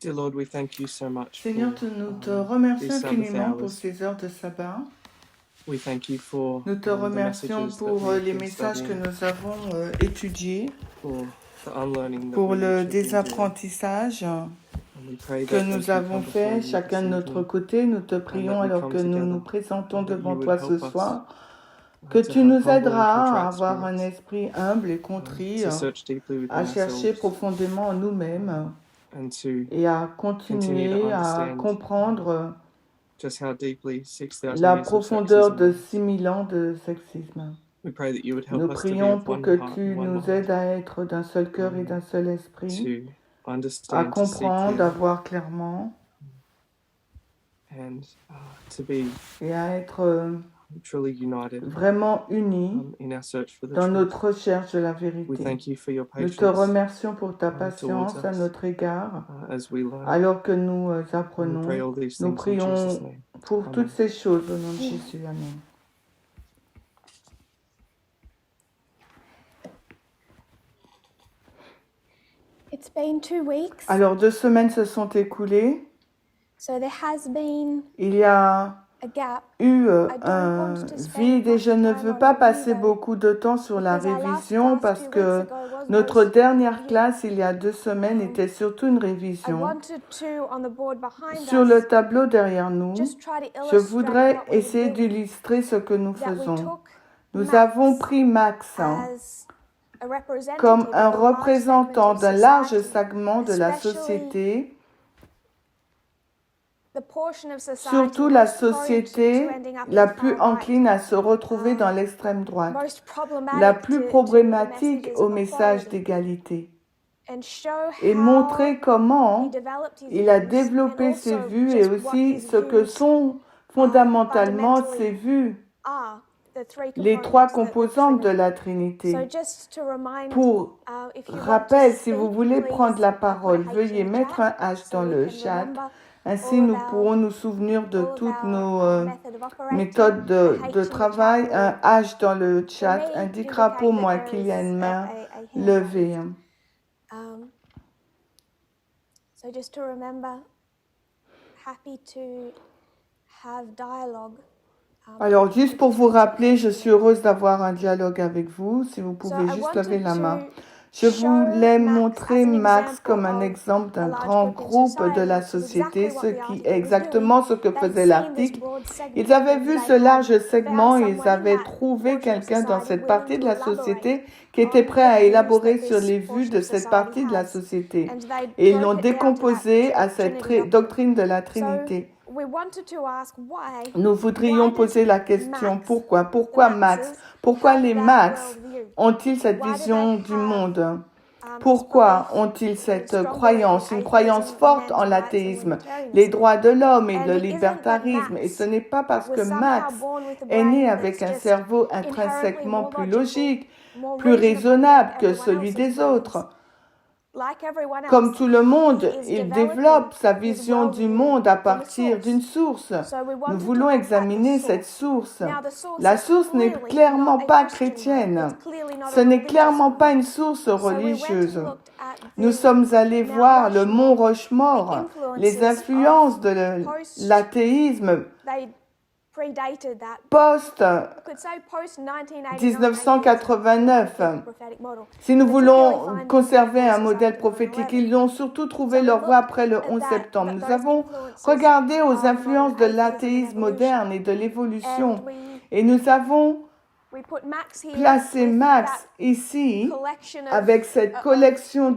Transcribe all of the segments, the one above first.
Dear Lord, we thank you so much Seigneur, for nous te remercions these Sabbath infiniment pour hours. ces heures de sabbat. We thank you for Nous te the remercions messages that pour we've les been messages que studying, nous avons étudiés, for the unlearning that pour we le each have been doing. désapprentissage And we pray que that nous as we avons come before fait, you chacun de this notre evening, côté. Nous te and prions that we alors come que nous nous together, présentons and that devant you would toi help ce us soir, que to tu have nous humble and aideras à contrite avoir un spirits, esprit humble et contrit, to search deeply within à chercher ourselves, profondément en nous-mêmes and to et à continue to continuer à understand comprendre just how deeply 6,000 la years of profondeur sexism de runs. 6000 ans de sexisme. We pray that you would help Nous us to be prions of pour one que heart tu and one nous mind, aides à être d'un seul cœur et d'un seul esprit, to à understand, to see comprendre, à clearly, voir clairement and to be et à être truly united vraiment unis in our search for the dans truth. notre recherche de la We vérité. thank you for your Nous te patience remercions pour ta towards patience à us notre égard as we learn. alors que nous And we pray apprenons. all these Nous things in Jesus' prions name. pour Amen. toutes ces choses au nom de Jésus. Amen. It's been 2 weeks, Alors 2 semaines se sont écoulées. so there has been Il y a a gap. eu don't un want to spend vide et je much ne time veux on pas passer review, though, beaucoup de temps sur la because our last révision class parce 2 weeks que ago was notre mostly dernière review. classe il y a 2 semaines était surtout une I révision. wanted to, on the board behind Sur us, le tableau derrière nous, just try to je illustrate voudrais what we essayer were doing. d'illustrer ce que nous That we faisons. took Nous avons Max pris Max as a comme representative un of a large segment représentant of d'un large society, segment de la especially société, the portion of society surtout la most prone to société ending up la in plus far right, encline à se retrouver dans l'extrême droite, most la problematic plus to the problématique messages au of message equality, d'égalité, and show et how montrer he comment developed his il a views, and développé ses also vues et just what aussi his ce que views sont fondamentalement fundamentally ses vues, are, the three les 3 components that composantes de Trinity. la So Trinité. just to remind, Pour if you want to rappel, si vous speak, voulez please prendre la put parole, a H veuillez in the mettre chat un H so dans we le can chat. remember Ainsi, all nous of our, pourrons nous souvenir de all of toutes our nos method of méthodes operating. A H de in the chat travail. will, Un H dans le for chat me, indiquera pour indicate that moi there qu'il y a is une main a hand levée. raised. So just to remember, happy to have dialogue. Alors, juste pour vous rappeler, je suis heureuse d'avoir un dialogue avec vous. Si vous So pouvez I juste lever wanted la main. to Je show voulais Max montrer as an Max example comme un of exemple a d'un large grand group in groupe de society, la which is société, exactly ce what the qui article est was exactement doing. ce que They'd faisait seen this l'article. broad segment Ils avaient and vu they ce had large found segment et ils someone in avaient that trouvé portion of quelqu'un dans society cette willing partie de to la elaborate société qui était on prêt à the views élaborer that sur this les vues portion de of cette society partie de la has. société. And they Et ils l'ont broke it down to that décomposé à cette Trinity doctrine. doctrine de la So Trinité. we wanted to ask why Nous voudrions does poser la question, Max, pourquoi? the Pourquoi Max? Maxes, Pourquoi have les that Max worldview? ont-ils cette Why do they vision du have monde? this Pourquoi belief, ont-ils cette strong croyance, belief une in croyance atheism, forte en men's rights and l'athéisme, les libertarianism? droits de l'homme et And le it isn't that libertarisme? Et ce Max n'est pas parce que was somehow Max born with a est né brain avec that's un just cerveau inherently intrinsèquement more plus logical, logique, more plus reasonable than raisonnable que everyone celui else's des brains. autres. Like everyone Comme else, tout le monde, he is il developing développe sa his vision du worldview monde à from a partir d'une source. source. So we Nous wanted to voulons look at the examiner cette source. source. Now the source La is source n'est clearly clairement not a pas Christian one. chrétienne. It's clearly not Ce a n'est religious clairement pas one. une source So we went religieuse. and looked at Nous the sommes allés Mount voir le mont Rushmore, Rochemort, the les influences influences of de l'athéisme they predated that. post You could say post 1989 1989. prophetic model. Si nous They took their voulons findings conserver and un voices modèle after prophétique, 9/11. ils ont surtout trouvé So we leur voie looked après le at 11 septembre. Nous those avons influences regardé aux of influences de modern atheism and l'athéisme evolution. moderne et de l'évolution. And Et nous avons we put Max here placé with Max that ici collection avec cette collection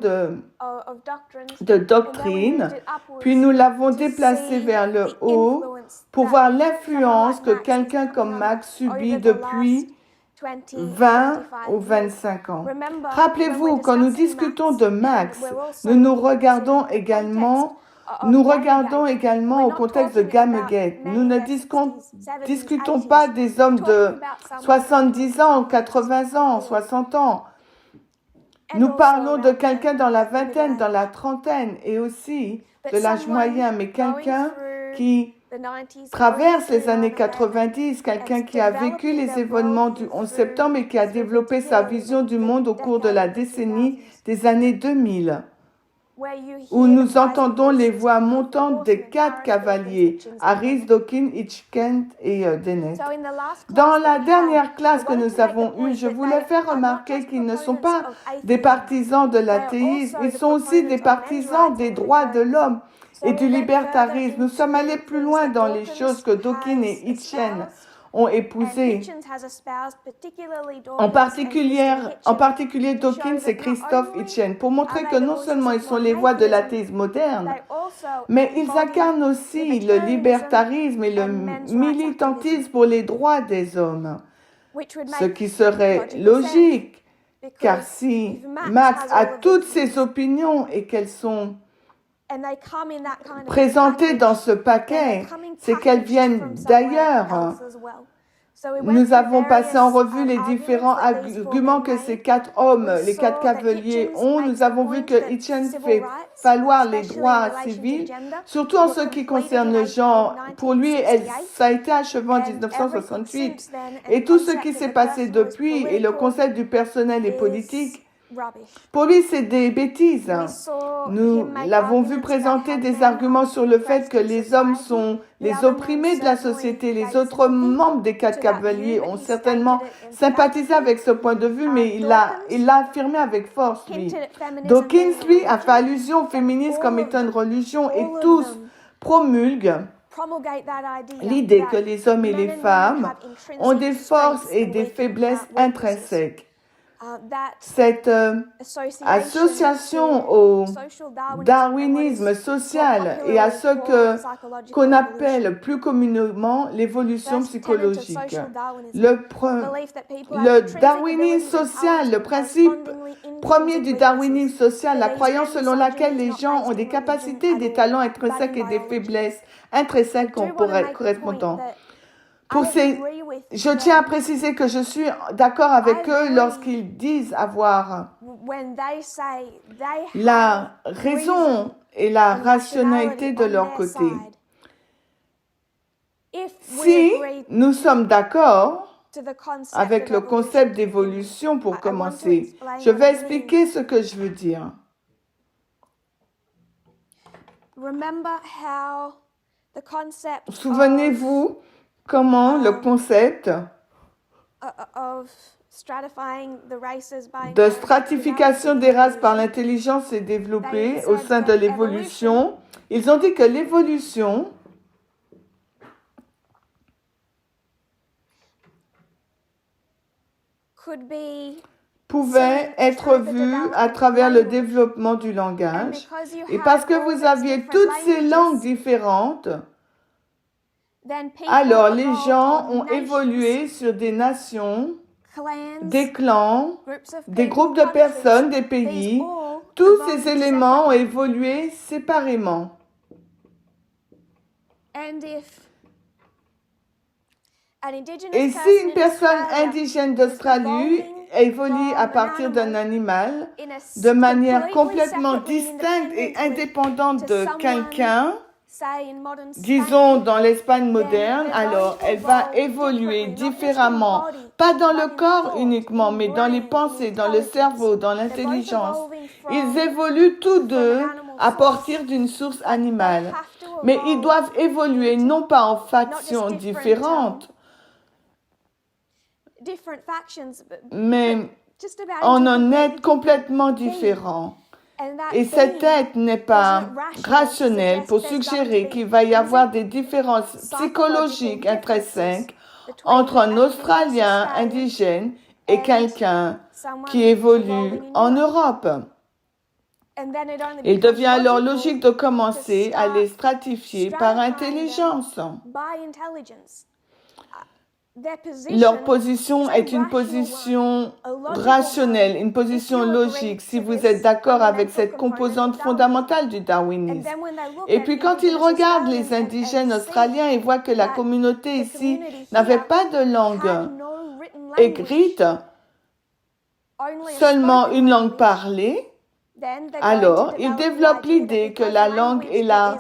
of doctrines, de and then we doctrines, moved it upwards puis nous l'avons to déplacé see vers le the haut influence pour that voir someone l'influence like que Max has quelqu'un taken comme on Max subit over the depuis last 20 ou 20 years. 25 ans. Remember, Rappelez-vous, when we're quand nous discussing discutons Max, de and Max, we're also nous looking regardons into the également, context nous of regardons Gamergate, également we're au not contexte de talking about Gamergate. men Nous in ne their 60s, 70s, discutons 80s. pas des hommes We're de talking about someone 70 ans, 20s, 80 ans, 40s. 60 ans. And Nous also parlons de around quelqu'un dans la the middle vingtaine, dans age. la trentaine et aussi But de l'âge someone moyen, mais going quelqu'un through qui the 90s, traverse going les through années 9/11, 90, quelqu'un and qui a vécu developing les their événements du worldview 11 septembre et qui a through développé the sa vision du monde au cours de la decade of the décennie 2000s. des années 2000. où nous entendons les voix montantes des 4 cavaliers, Harris, Dawkins, Hitchkent et Dennett. Dans la dernière classe que nous avons eue, je voulais faire remarquer qu'ils ne sont pas des partisans de l'athéisme, ils sont aussi des partisans des droits de l'homme et du libertarisme. Nous sommes allés plus loin dans les choses que Dawkins et Hitchkent ont épousées. En particulier Dawkins et Christoph Hitchens, pour montrer que non seulement ils sont les voix de l'athéisme moderne, mais ils incarnent aussi le libertarisme et le militantisme pour les droits des hommes. Ce qui serait logique, car si Max a toutes ses opinions et qu'elles sont présentées dans ce paquet, c'est qu'elles viennent d'ailleurs. Nous avons passé en revue les différents arguments que ces 4 hommes, les 4 cavaliers ont. Nous avons vu que Hitchens fait valoir les droits civils, surtout en ce qui concerne le genre. Pour lui, ça a été achevé en 1968. Et tout ce qui s'est passé depuis et le concept du personnel et politique, pour lui, c'est des bêtises. Nous l'avons vu présenter des arguments sur le fait que les hommes sont les opprimés de la société. Les autres membres des 4 cavaliers ont certainement sympathisé avec ce point de vue, mais il l'a affirmé avec force, lui. Dawkins, lui, a fait allusion au féminisme comme étant une religion et tous promulguent l'idée que les hommes et les femmes ont des forces et des faiblesses intrinsèques. Cette association au darwinisme social et à ce qu'on appelle plus communément l'évolution psychologique. Le darwinisme social, le principe premier du darwinisme social, la croyance selon laquelle les gens ont des capacités, des talents intrinsèques et des faiblesses intrinsèques correspondants. Je tiens à préciser que je suis d'accord avec eux lorsqu'ils disent avoir la raison et la rationalité de leur côté. Si nous sommes d'accord avec le concept d'évolution pour commencer, je vais expliquer ce que je veux dire. Souvenez-vous comment le concept de stratification des races par l'intelligence s'est développé au sein de l'évolution. Ils ont dit que l'évolution pouvait être vue à travers le développement du langage. Et parce que vous aviez toutes ces langues différentes, alors les gens ont évolué sur des nations, des clans, des groupes de personnes, des pays. Tous ces éléments ont évolué séparément. Et si une personne indigène d'Australie évolue à partir d'un animal de manière complètement distincte et indépendante de quelqu'un, disons dans l'Espagne moderne, alors elle va évoluer différemment, pas dans le corps uniquement, mais dans les pensées, dans le cerveau, dans l'intelligence. Ils évoluent tous deux à partir d'une source animale, mais ils doivent évoluer non pas en factions différentes, mais en un être complètement différent. Et cet être n'est pas rationnel pour suggérer qu'il va y avoir des différences psychologiques intrinsèques entre un Australien indigène et quelqu'un qui évolue en Europe. Il devient alors logique de commencer à les stratifier par intelligence. Leur position est une position rationnelle, une position logique, si vous êtes d'accord avec cette composante fondamentale du darwinisme. Et puis quand ils regardent les indigènes australiens et voient que la communauté ici n'avait pas de langue écrite, seulement une langue parlée, Alors, ils développent l'idée que la langue est la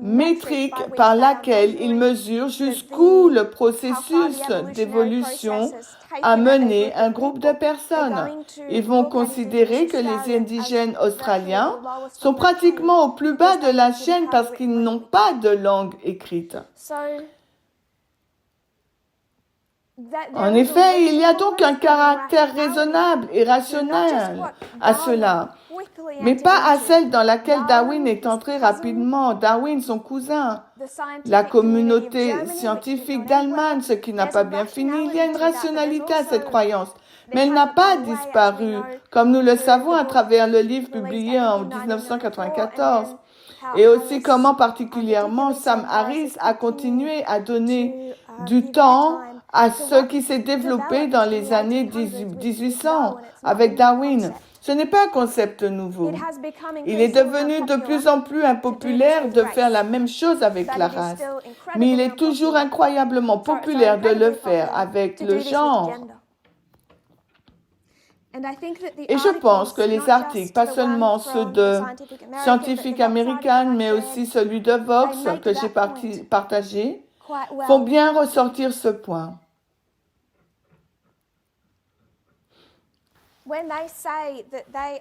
métrique par laquelle ils mesurent jusqu'où le processus d'évolution a mené un groupe de personnes. Ils vont considérer que les indigènes australiens sont pratiquement au plus bas de la chaîne parce qu'ils n'ont pas de langue écrite. En effet, il y a donc un caractère raisonnable et rationnel à cela, mais pas à celle dans laquelle Darwin est entré rapidement. Darwin, son cousin, la communauté scientifique d'Allemagne, ce qui n'a pas bien fini. Il y a une rationalité à cette croyance, mais elle n'a pas disparu, comme nous le savons à travers le livre publié en 1994, et aussi comment particulièrement Sam Harris a continué à donner du temps à ce qui s'est développé dans les années 1800 avec Darwin. Ce n'est pas un concept nouveau. Il est devenu de plus en plus impopulaire de faire la même chose avec la race, mais il est toujours incroyablement populaire de le faire avec le genre. Et je pense que les articles, pas seulement ceux de Scientific American, mais aussi celui de Vox que j'ai partagé, font bien ressortir ce point.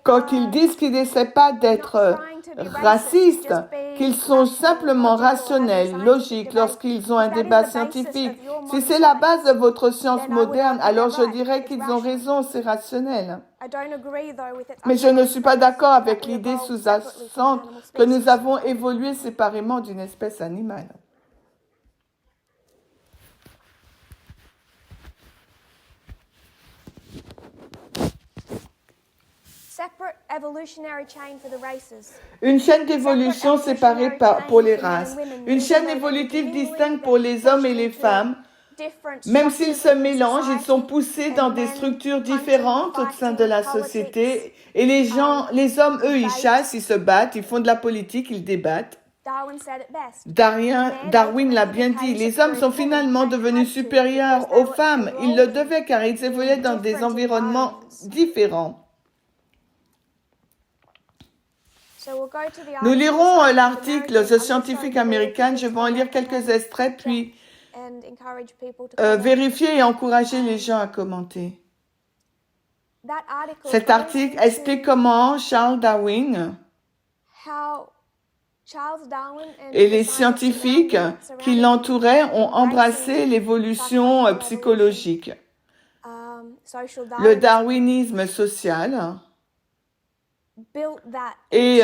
Quand ils disent qu'ils n'essaient pas d'être racistes, qu'ils sont simplement rationnels, logiques lorsqu'ils ont un débat scientifique, si c'est la base de votre science moderne, alors je dirais qu'ils ont raison, c'est rationnel. Mais je ne suis pas d'accord avec l'idée sous-jacente que nous avons évolué séparément d'une espèce animale. Une chaîne d'évolution séparée pour les races. Une chaîne évolutive distincte pour les hommes et les femmes. Même s'ils se mélangent, ils sont poussés dans des structures différentes au sein de la société. Et les hommes, eux, ils chassent, ils se battent, ils font de la politique, ils débattent. Darwin l'a bien dit, les hommes sont finalement devenus supérieurs aux femmes. Ils le devaient car ils évoluaient dans des environnements différents. Nous lirons l'article The Scientific American. Je vais en lire quelques extraits, puis vérifier et encourager les gens à commenter. Cet article explique comment Charles Darwin et les scientifiques qui l'entouraient ont embrassé l'évolution psychologique. Le darwinisme social. Et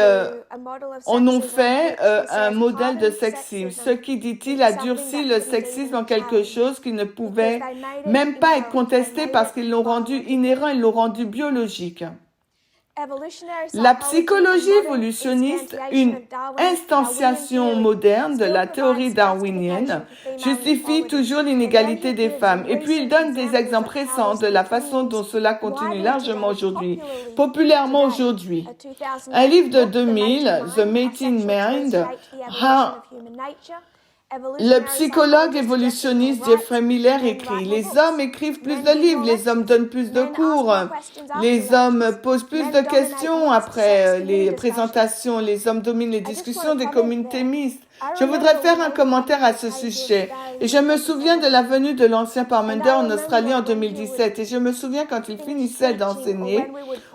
on en fait un modèle de sexisme. Ce qui, dit-il, a durci le sexisme en quelque chose qui ne pouvait même pas être contesté parce qu'ils l'ont rendu inhérent, ils l'ont rendu biologique. La psychologie évolutionniste, une instantiation moderne de la théorie darwinienne, justifie toujours l'inégalité des femmes. Et puis il donne des exemples récents de la façon dont cela continue largement aujourd'hui, populairement aujourd'hui. Un livre de 2000, The Mating Mind, le psychologue évolutionniste Jeffrey Miller écrit « Les hommes écrivent plus de livres, les hommes donnent plus de cours, les hommes posent plus de questions après les présentations, les hommes dominent les discussions des communautés mixtes. » Je voudrais faire un commentaire à ce sujet. Et je me souviens de la venue de l'ancien Parmenter en Australie en 2017. Et je me souviens quand il finissait d'enseigner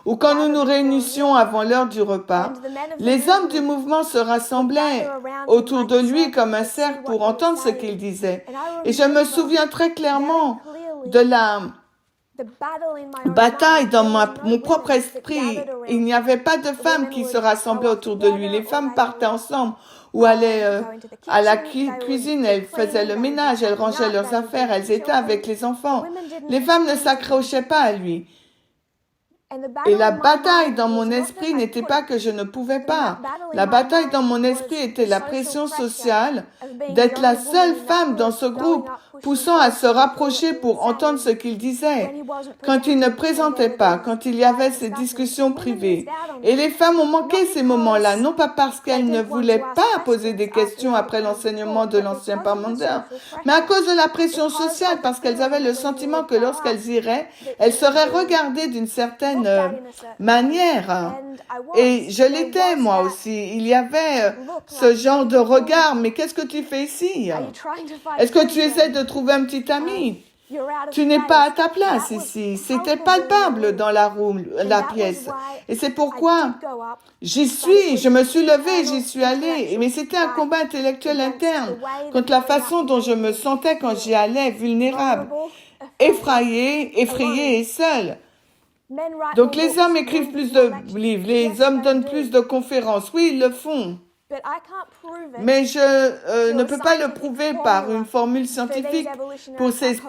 ou quand nous nous réunissions avant l'heure du repas, les hommes du mouvement se rassemblaient autour de lui comme un cercle pour entendre ce qu'il disait. Et je me souviens très clairement de la bataille dans mon propre esprit. Il n'y avait pas de femmes qui se rassemblaient autour de lui. Les femmes partaient ensemble ou allaient à la cuisine, elles faisaient le ménage, elles rangeaient leurs affaires, elles étaient avec les enfants. Les femmes ne s'accrochaient pas à lui. Et la bataille dans mon esprit n'était pas que je ne pouvais pas. La bataille dans mon esprit était la pression sociale d'être la seule femme dans ce groupe, poussant à se rapprocher pour entendre ce qu'il disait. Quand il ne présentait pas, quand il y avait ces discussions privées. Et les femmes ont manqué ces moments-là, non pas parce qu'elles ne voulaient pas poser des questions après l'enseignement de l'ancien Parmenter, mais à cause de la pression sociale, parce qu'elles avaient le sentiment que lorsqu'elles iraient, elles seraient regardées d'une certaine manière. Et je l'étais moi aussi. Il y avait ce genre de regard. Mais qu'est-ce que tu fais ici? Est-ce que tu essaies de trouver un petit ami? Tu n'es pas à ta place ici. C'était palpable dans la pièce. Et c'est pourquoi je me suis levée, j'y suis allée. Mais c'était un combat intellectuel interne contre la façon dont je me sentais quand j'y allais, vulnérable, effrayée et seule. Donc les hommes écrivent plus de livres, les hommes donnent plus de conférences. Oui, ils le font. Mais je ne peux pas le prouver par une formule scientifique pour ces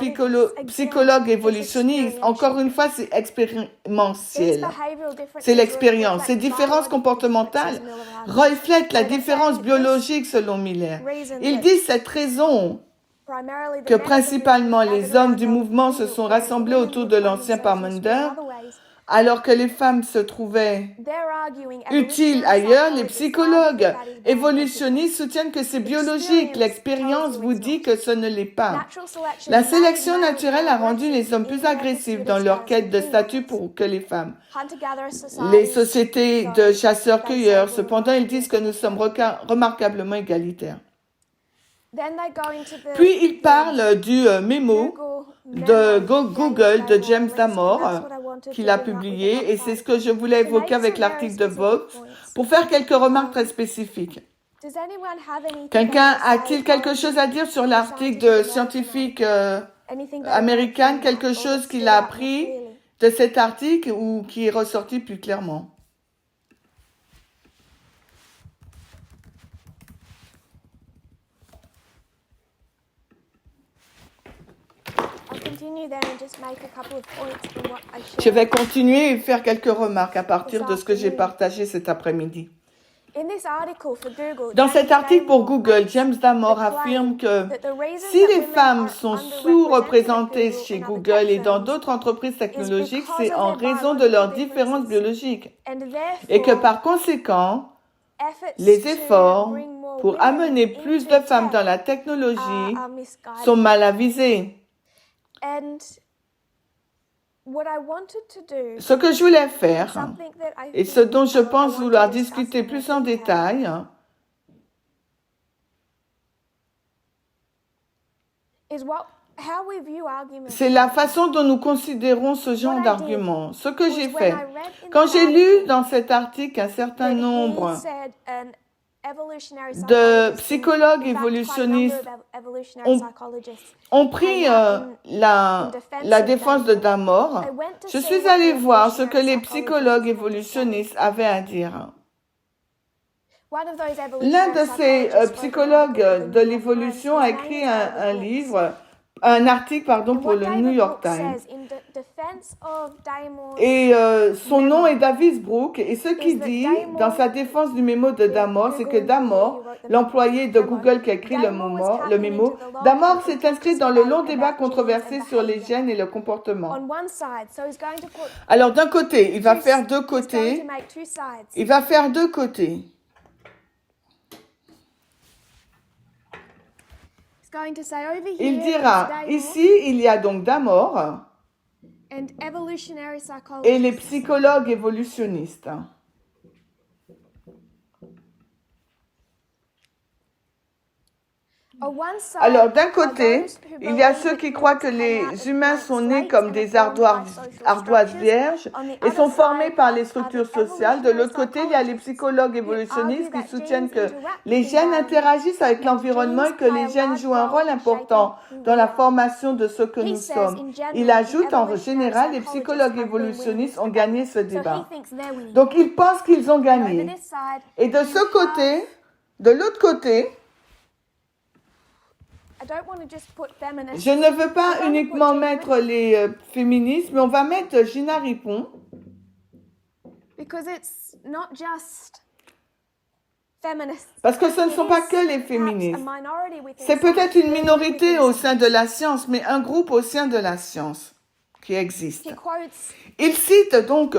psychologues évolutionnistes. Encore une fois, c'est expérimentiel. C'est l'expérience. Ces différences comportementales reflètent la différence biologique selon Miller. Il dit cette raison que principalement les hommes du mouvement se sont rassemblés autour de l'ancien Parmenter, alors que les femmes se trouvaient utiles ailleurs. Les psychologues évolutionnistes soutiennent que c'est biologique. L'expérience vous dit que ce ne l'est pas. La sélection naturelle a rendu les hommes plus agressifs dans leur quête de statut que les femmes. Les sociétés de chasseurs-cueilleurs, cependant, ils disent que nous sommes remarquablement égalitaires. Puis il parle du mémo de Google de James Damore qu'il a publié, et c'est ce que je voulais évoquer avec l'article de Vox pour faire quelques remarques très spécifiques. Quelqu'un a-t-il quelque chose à dire sur l'article de scientifique américain, quelque chose qu'il a appris de cet article ou qui est ressorti plus clairement? Je vais continuer et faire quelques remarques à partir de ce que j'ai partagé cet après-midi. Dans cet article pour Google, James Damore affirme que si les femmes sont sous-représentées chez Google et dans d'autres entreprises technologiques, c'est en raison de leurs différences biologiques. Et que par conséquent, les efforts pour amener plus de femmes dans la technologie sont mal avisés. Ce que je voulais faire, et ce dont je pense vouloir discuter plus en détail, c'est la façon dont nous considérons ce genre d'argument. Ce que j'ai fait, quand j'ai lu dans cet article un certain nombre de psychologues évolutionnistes ont pris la défense de Damore, je suis allée voir ce que les psychologues évolutionnistes avaient à dire. L'un de ces psychologues de l'évolution a écrit un article pour le New York Times. Et son nom est Davis Brooks. Et ce qu'il dit dans sa défense du mémo de Damore, c'est que Damore, l'employé de Google qui a écrit le mémo, Damore s'est inscrit dans le long débat controversé sur les gènes et le comportement. Alors d'un côté, il va faire deux côtés. Il dira, ici, il y a donc Damore et les psychologues évolutionnistes. Alors, d'un côté, il y a ceux qui croient que les humains sont nés comme des ardoises vierges et sont formés par les structures sociales. De l'autre côté, il y a les psychologues évolutionnistes qui soutiennent que les gènes interagissent avec l'environnement et que les gènes jouent un rôle important dans la formation de ce que nous sommes. Il ajoute, en général, les psychologues évolutionnistes ont gagné ce débat. Donc, ils pensent qu'ils ont gagné. Et de l'autre côté, je ne veux pas uniquement mettre les féministes, mais on va mettre Gina Ripon. Parce que ce ne sont pas que les féministes. C'est peut-être une minorité au sein de la science, mais un groupe au sein de la science qui existe. Il cite donc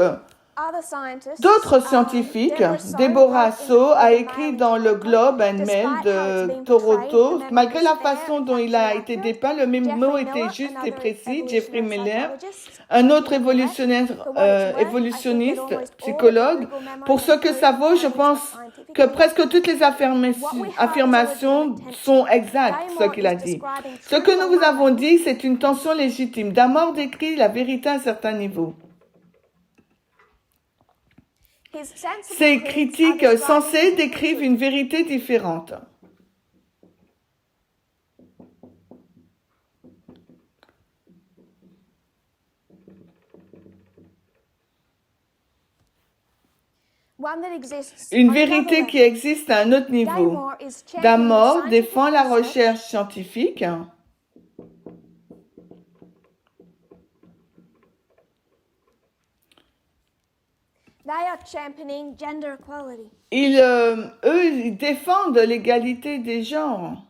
D'autres scientifiques, Deborah So a écrit dans le Globe and Mail de Toronto, malgré la façon dont il a été dépeint, le mémo était juste et précis. Jeffrey Miller, un autre évolutionniste, psychologue, pour ce que ça vaut, je pense que presque toutes les affirmations sont exactes, ce qu'il a dit. Ce que nous vous avons dit, c'est une tension légitime. Damore décrit la vérité à un certain niveau. Ces critiques sensées décrivent une vérité différente. Une vérité qui existe à un autre niveau. Damore défend la recherche scientifique. Ils défendent l'égalité des genres.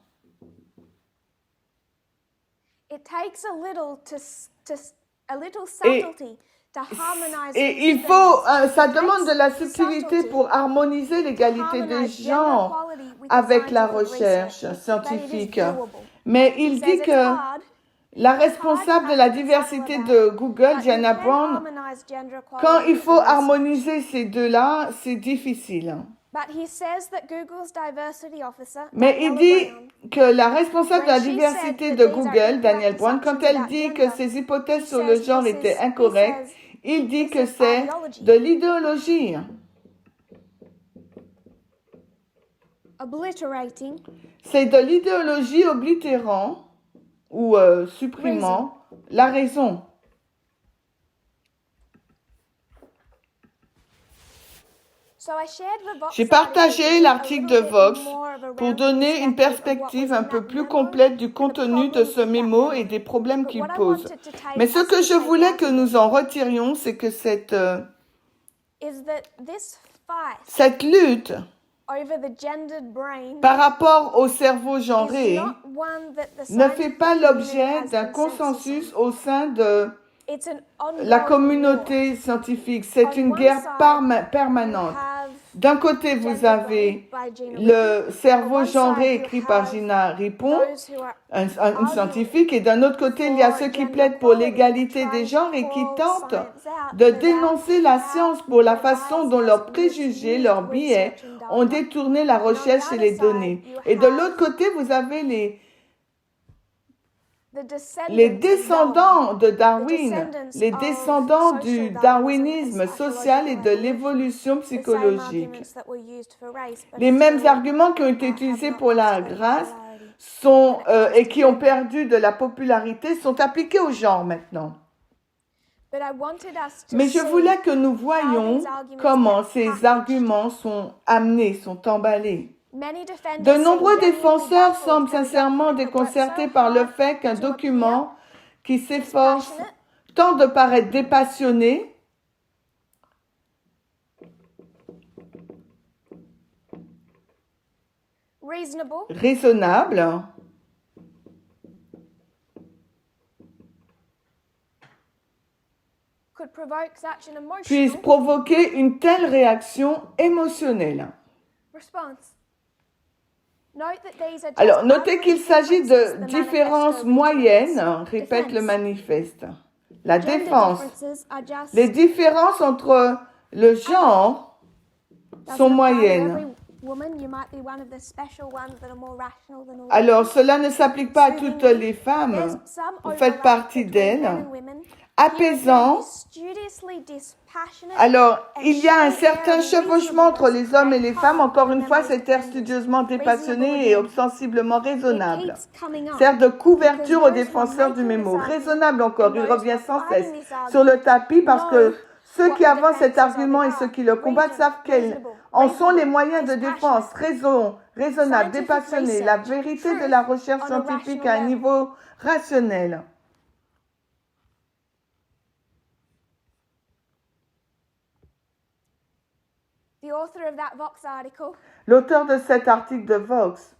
Et il faut, ça demande de la subtilité pour harmoniser l'égalité des genres avec la recherche scientifique. Mais il dit que la responsable de la diversité de Google, Diana Brown, quand il faut harmoniser ces deux-là, c'est difficile. Mais il dit que la responsable de la diversité de Google, Danielle Brown, quand elle dit que ses hypothèses sur le genre étaient incorrectes, il dit que c'est de l'idéologie. C'est de l'idéologie oblitérant ou supprimant la raison. J'ai partagé l'article de Vox pour donner une perspective un peu plus complète du contenu de ce mémo et des problèmes qu'il pose. Mais ce que je voulais que nous en retirions, c'est que cette lutte par rapport au cerveau genré ne fait pas l'objet d'un consensus au sein de la communauté scientifique. C'est une guerre permanente. D'un côté, vous avez le cerveau genré écrit par Gina Ripon, une scientifique, et d'un autre côté, il y a ceux qui plaident pour l'égalité des genres et qui tentent de dénoncer la science pour la façon dont leurs préjugés, leurs biais ont détourné la recherche et les données. Et de l'autre côté, vous avez les descendants de Darwin, les descendants du darwinisme social et de l'évolution psychologique. Les mêmes arguments qui ont été utilisés pour la race et qui ont perdu de la popularité sont appliqués au genre maintenant. Mais je voulais que nous voyions comment ces arguments sont amenés, sont emballés. De nombreux défenseurs semblent sincèrement déconcertés par le fait qu'un document qui s'efforce tant de paraître dépassionné raisonnable puisse provoquer une telle réaction émotionnelle. Alors, notez qu'il s'agit de différences moyennes, répète le manifeste. La défense. Les différences entre le genre sont moyennes. Alors, cela ne s'applique pas à toutes les femmes. Vous faites partie d'elles. Apaisant. Alors, il y a un certain chevauchement entre les hommes et les femmes. Encore une fois, cet air studieusement dépassionné et ostensiblement raisonnable sert de couverture aux défenseurs du mémo. Raisonnable encore, il revient sans cesse sur le tapis parce que ceux qui avancent cet argument et ceux qui le combattent savent quels en sont les moyens de défense. Raisonnable, dépassionné, la vérité de la recherche scientifique à un niveau rationnel. L'auteur de cet article de Vox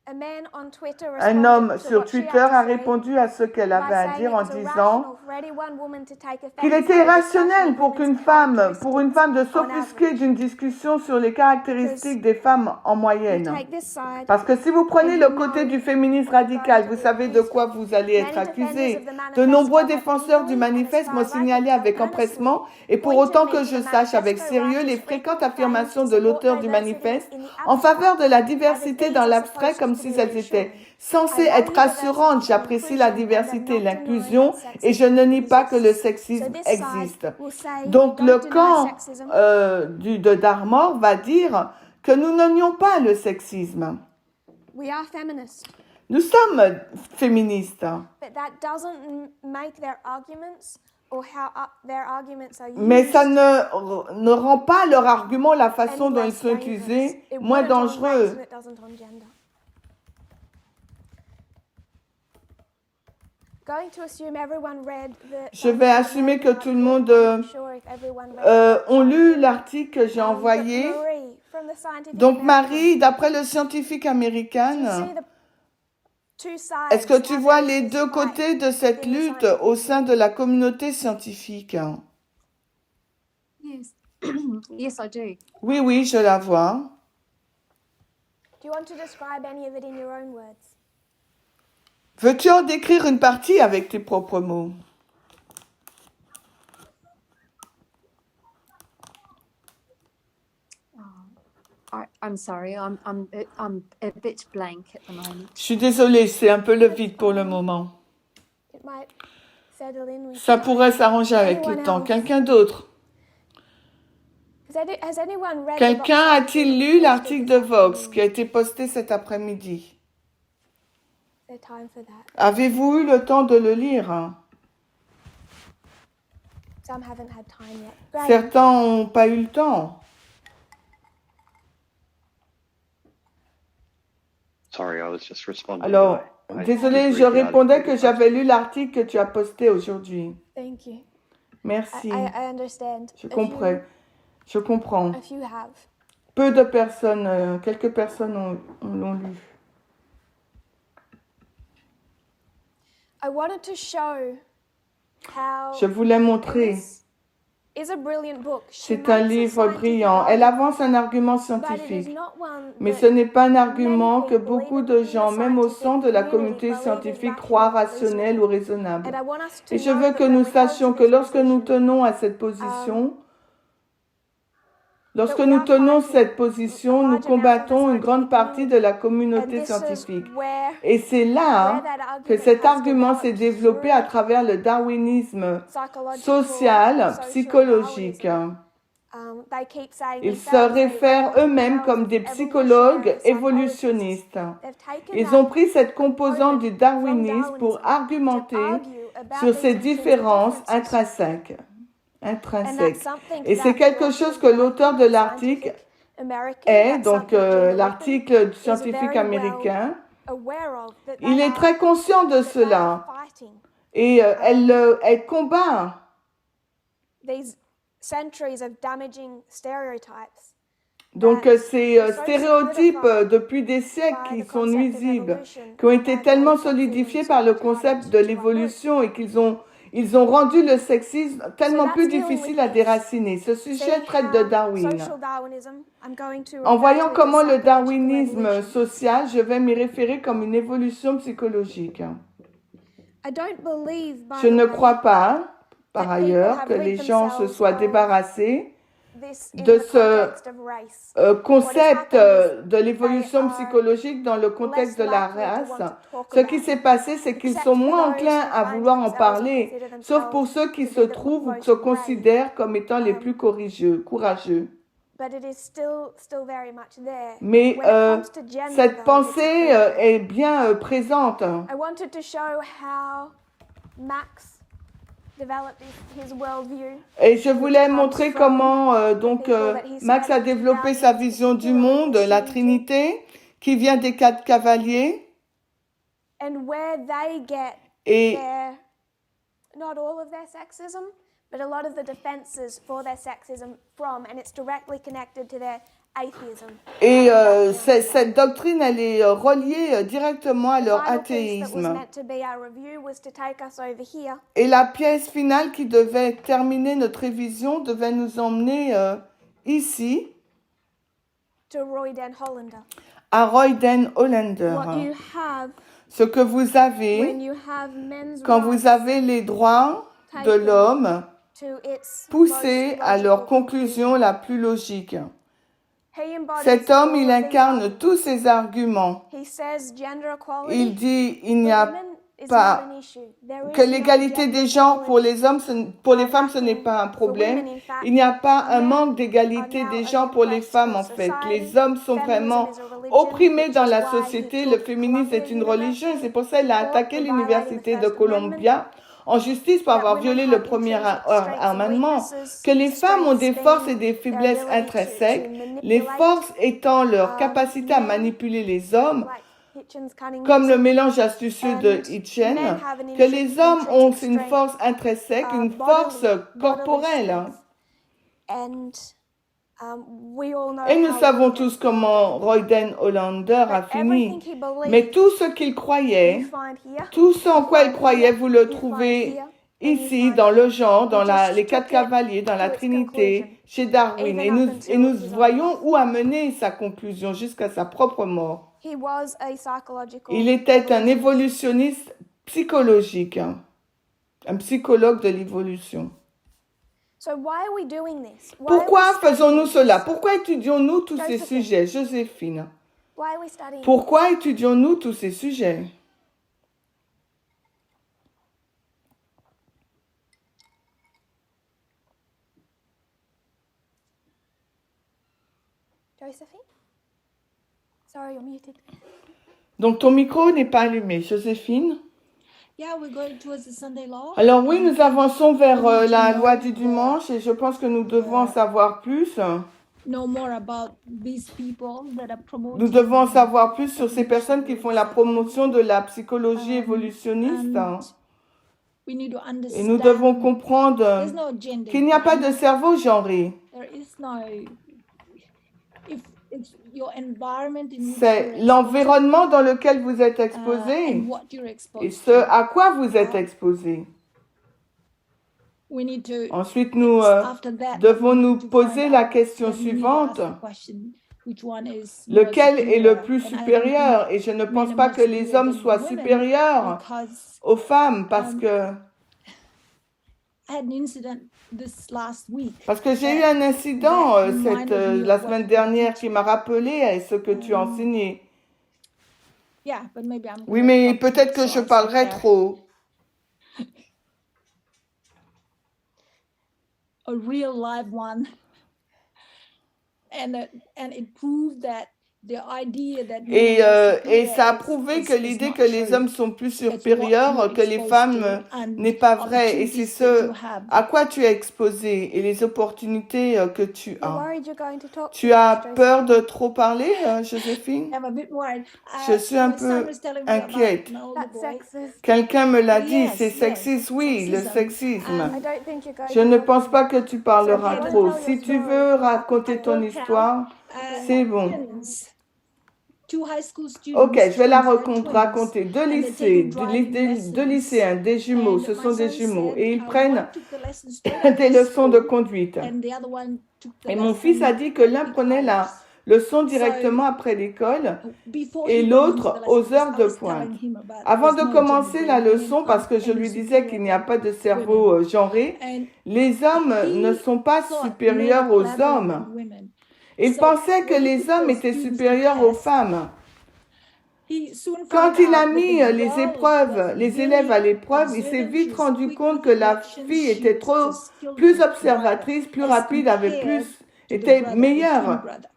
a man on Twitter Un responded homme to sur what she had Twitter to a say répondu à ce qu'elle by avait à saying dire it en was disant irrational for any one woman to take qu'il offense était at a discussion irrationnel of pour women's pour une femme de characteristics on s'offusquer average. d'une discussion sur les caractéristiques des femmes en You moyenne. take this side, Parce que si vous prenez and le you côté know du féminisme what you're radical, going vous to savez be de accused quoi of. vous allez être Many defenders accusé. of the De manifesto nombreux have défenseurs du easily, and as manifeste far m'ont as I could signalé tell avec honestly, empressement, et pour pointed autant me que to je the sache avec manifesto sérieux les writers' fréquentes frequent claims affirmations to de support l'auteur du diversity manifeste in the en faveur abstract, de la as if diversité these dans are l'abstrait supposed comme to si be elles étaient reassuring. censées I être value rassurantes. diversity and J'apprécie la inclusion and am diversité et not denying l'inclusion that et je ne nie sexism pas que le exists. So sexisme this side existe. will say we Donc le don't deny camp sexism, de Dartmoor va dire que nous ne nions pas le sexisme. we are feminists, Nous sommes féministes, but that doesn't make their arguments or how their arguments are mais ça used ne rend pas leur argument, la façon any dont ils less sont dangerous. utilisés, It moins wouldn't on race dangereux. and it doesn't on gender. Going to assume everyone read the Je vais assumer que tout le monde I'm not sure if everyone read the ont lu article. l'article que j'ai But envoyé. Marie, from the Scientific Donc American, Marie, d'après le scientifique do you see américain, the two sides, est-ce que tu how vois there les is this deux fight côtés de cette within the lutte scientific au sein de community? la communauté scientifique? Yes, yes, I do. Oui, oui, je la vois. Do you want to describe any of it in your own words? Veux-tu en décrire une partie avec tes propres mots? I'm sorry, I'm a bit blank at the moment. Je suis désolée, c'est un peu le vide pour le moment. It might settle in with Ça time. pourrait s'arranger avec le temps. Quelqu'un d'autre? Has anyone read the Quelqu'un Vox a-t-il article lu posted l'article this de Vox afternoon? qui a été posté cet après-midi? Is there time for that? Avez-vous eu le temps de le lire? Some haven't had time yet. Great. Certains n'ont pas eu le temps. Sorry, I was just responding. Alors, I désolé, did je read the répondais article que you j'avais lu l'article que tu as posté aujourd'hui. Thank you. Merci. I understand. Je comprends. Je comprends. A few have. Peu de personnes, quelques personnes l'ont lu. I wanted to show how Je voulais montrer. this is a brilliant book. She C'est un makes a livre scientific brillant. Elle argument, avance un argument but it is scientifique. not one Mais that ce n'est pas un many argument que people, beaucoup even de in the gens, même au scientific sein de la community, communauté believe is scientifique, croient rational or rationnel ou reasonable. raisonnable. And I want us to Et je know veux that que when nous we come sachions to que this lorsque nous position, tenons à cette position, lorsque that we nous are tenons fighting cette a position, nous large amount of the combattons une grande scientific partie de community. la And communauté this is scientifique. where Et c'est là that que argument cet has argument s'est developed développé à through travers le darwinisme psychological, social, social psychologique. Darwinism. They keep saying Ils se themselves, they réfèrent refer to eux-mêmes themselves comme as des psychologues evolutionary psychologists. évolutionnistes. They've taken Ils that ont pris cette composante du from darwinisme pour Darwinism to argumenter argue about sur these ces intrinsic différences differences. intrinsèques. And intrinsèques. that's something Et c'est that quelque the chose author que of l'auteur de l'article Scientific American, est, that's donc something Gina Lippman l'article is scientifique very américain, aware of, that il they est très conscient de that they cela. are fighting Et elle combat these centuries of damaging stereotypes. donc that ces are so stéréotypes solidified depuis des siècles by qui the sont concept of nuisibles, evolution qui ont and été that tellement they consider solidifiés par le themselves concept entitled de to l'évolution et ils ont rendu le sexisme tellement that's plus dealing difficile with à this. déraciner. Ce See sujet traite de how Darwin. social Darwinism, I'm going to En refer voyant to it comment as le psychological darwinisme evolution. social, je vais m'y référer comme une évolution psychologique. I don't believe, by Je the ne way, crois pas, par that people ailleurs, have que les rid gens se themselves soient of débarrassés this in de the ce context of race. concept happened is de l'évolution they are psychologique dans le contexte de less la likely to race. want to talk Ce qui about s'est it, passé, c'est qu'ils except sont for moins those enclins who à find vouloir en themselves or parler, consider sauf pour themselves ceux qui to se be the trouvent ou most se brave. considèrent comme étant les plus courageux. But it is still very much there. Mais When it comes to gender, cette though, it's pensée different. est bien présente. I wanted to show how Max developed his worldview. Et je voulais comes montrer from comment the people that he Max a studied développé throughout sa his vision du Hero monde, la Trinity, Trinité, qui vient des 4 cavaliers. and where they get Et their, not all of their sexism, but a lot of the defenses for their sexism from, and it's directly connected to their atheism. Et cette doctrine, elle est reliée directement à leur The final piece that was athéisme. meant to be our review was to take us over here Et la pièce finale qui devait terminer notre révision devait nous emmener ici, to Roy Den Hollander. à Royden Hollander. What you have Ce que vous avez when you have men's quand vous rights avez les droits de l'homme to its poussés most à leur logical conclusion la plus logique. He embodies Cet homme, il all of these incarne arguments. tous ces arguments. He says gender equality Il dit il for n'y a women is pas not an issue. There que is no l'égalité gender des genres pour equality. les hommes, pour les femmes, ce n'est pas un problème. Il n'y a pas un manque d'égalité des genres pour les femmes, en fait. Les hommes sont vraiment opprimés dans la société. Le féminisme est une religion et c'est pour ça qu'il a attaqué l'université de Columbia en justice pour avoir violé le premier amendement, que les femmes ont des forces et des faiblesses intrinsèques, les forces étant leur capacité à manipuler les hommes, Like Hitchens, Cunningham, comme le mélange astucieux de Hitchen, que les hommes ont une force intrinsèque, une force corporelle. and we all know Et nous how savons he tous comment Royden Hollander a But everything fini. he believed, Mais tout ce qu'il croyait, you find here. tout ce en quoi il croyait, vous le trouvez ici, dans le genre, dans les quatre cavaliers, dans la Trinité, chez Darwin. Et nous voyons où a mené sa conclusion jusqu'à sa propre mort. He was a psychological Il était un évolutionniste psychologique, un psychologue de l'évolution. So why are we doing this? Why are Pourquoi we studying faisons-nous this? cela? Pourquoi étudions-nous tous ces Josephine. sujets? Joséphine. Why are we studying this? Pourquoi étudions-nous tous ces sujets? Josephine? Sorry, you're muted. Donc ton micro n'est pas allumé, Joséphine. Yeah, we're going towards the Sunday law. Alors oui, nous avançons vers la loi du dimanche et je pense que nous devons en savoir plus. Know more about these people that are promoting. Nous devons en savoir plus sur ces personnes qui font la promotion de la psychologie évolutionniste. And we need to Et understand. nous devons comprendre There's no gender. qu'il n'y a pas de cerveau genré. There is no. If it's your environment in which C'est you're exposed, l'environnement dans lequel vous êtes exposé and what you're exposed et ce to. à quoi vous êtes exposé. We need to. Ensuite, nous After that, devons we nous need to poser find la out. question Then we need to suivante. ask the question, which one is more Lequel est le superior? plus And I don't supérieur? think Et je ne men pense are pas more que les superior hommes than soient women supérieurs because aux femmes parce que I had an incident this last week. j'ai eu un incident That reminded me of la what semaine you dernière teach. qui m'a rappelé ce que tu enseignais. Yeah, but maybe I'm Oui, gonna mais talk peut-être too que je fast, parlerai yeah. trop. A real live one, and it proved that the idea that Et, women are et ça a superior prouvé is que l'idée not que les true. hommes sont plus It's what supérieurs you're que les exposed femmes to and n'est pas vrai. Et c'est opportunities that ce you have. à quoi tu es exposé et les opportunités que tu You're as. worried you're going to talk Tu too as much, Josephine. peur de trop parler, Joséphine? I'm a bit worried. Je suis un My son peu was telling me about inquiète. an older That's boy. sexist. Quelqu'un me l'a dit, Yes, c'est yes, sexiste, oui, le sexism. sexisme. I don't think you're going Je to ne talk pense too pas much. que tu parleras So, trop. tell Si your tu story. veux raconter I ton will histoire, tell, c'est bon. twins, two high school students, Ok, je vais la twins, they're twins, raconter. Deux and they're lycées, taking driving deux lessons. lycéens, des jumeaux, And ce my sont des son jumeaux. said, Et ils one prennent took the lesson straight after des leçons de school, conduite. and the other one took the Et mon lesson fils a dit que l'un 8 prenait la hours. leçon directement après l'école Before et he went l'autre into the aux lesson, heures I de was pointe. telling him about Avant there's de no commencer gender la gap, leçon, men parce que aren't je any lui disais qu'il n'y a superior pas de than cerveau women. genré, And les hommes ne he sont pas thought men supérieurs are aux cleverer hommes. than women. Il So pensait que when he les put hommes those étaient students to supérieurs aux test, femmes. he soon Quand found il a out that mis the les girl épreuves, was les élèves à very l'épreuve, il s'est observant, she vite was rendu quick compte with que la reflections, fille she était was a skilled plus driver observatrice, plus as rapide, avait compared plus, to the était brother, the twin meilleure brother.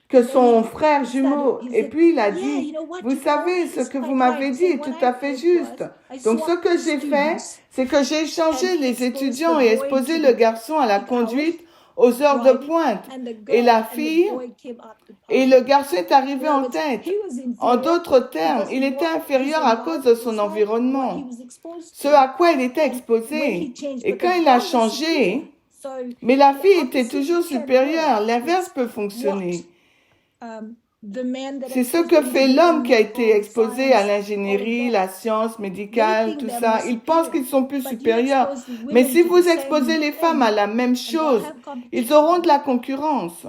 que Then son he frère jumeau. started, he Et said, puis il a yeah, dit, you know what, vous you told me savez, ce is que vous quite m'avez right. dit So est what tout I à fait did juste. was, I Donc ce swapped que the j'ai fait, students c'est que j'ai échangé and les exposed étudiants the et boy exposé to le garçon à la 8 hours conduite aux heures de right? pointe. And the Et girl la and the fille boy came up to et top. le garçon est arrivé In en other words, tête. he was En inferior d'autres termes, because il était what his inférieur à cause de environment son was like, what he environnement, was exposed ce to. à quoi il était And when exposé. he changed, Et but quand the il a girl was superior. changé, So mais la the fille était opposite toujours can supérieure, work. l'inverse It's peut what fonctionner. the man that C'est ce exposed que to fait l'homme qui a engineering été or exposé à science, all of l'ingénierie, that. la science They médicale, think tout they're ça. more Ils pensent superior. qu'ils sont plus But you supérieurs. expose the Mais women si to vous the same exposez les femmes à thing, la même and they'll chose, have ils auront competition. de la concurrence.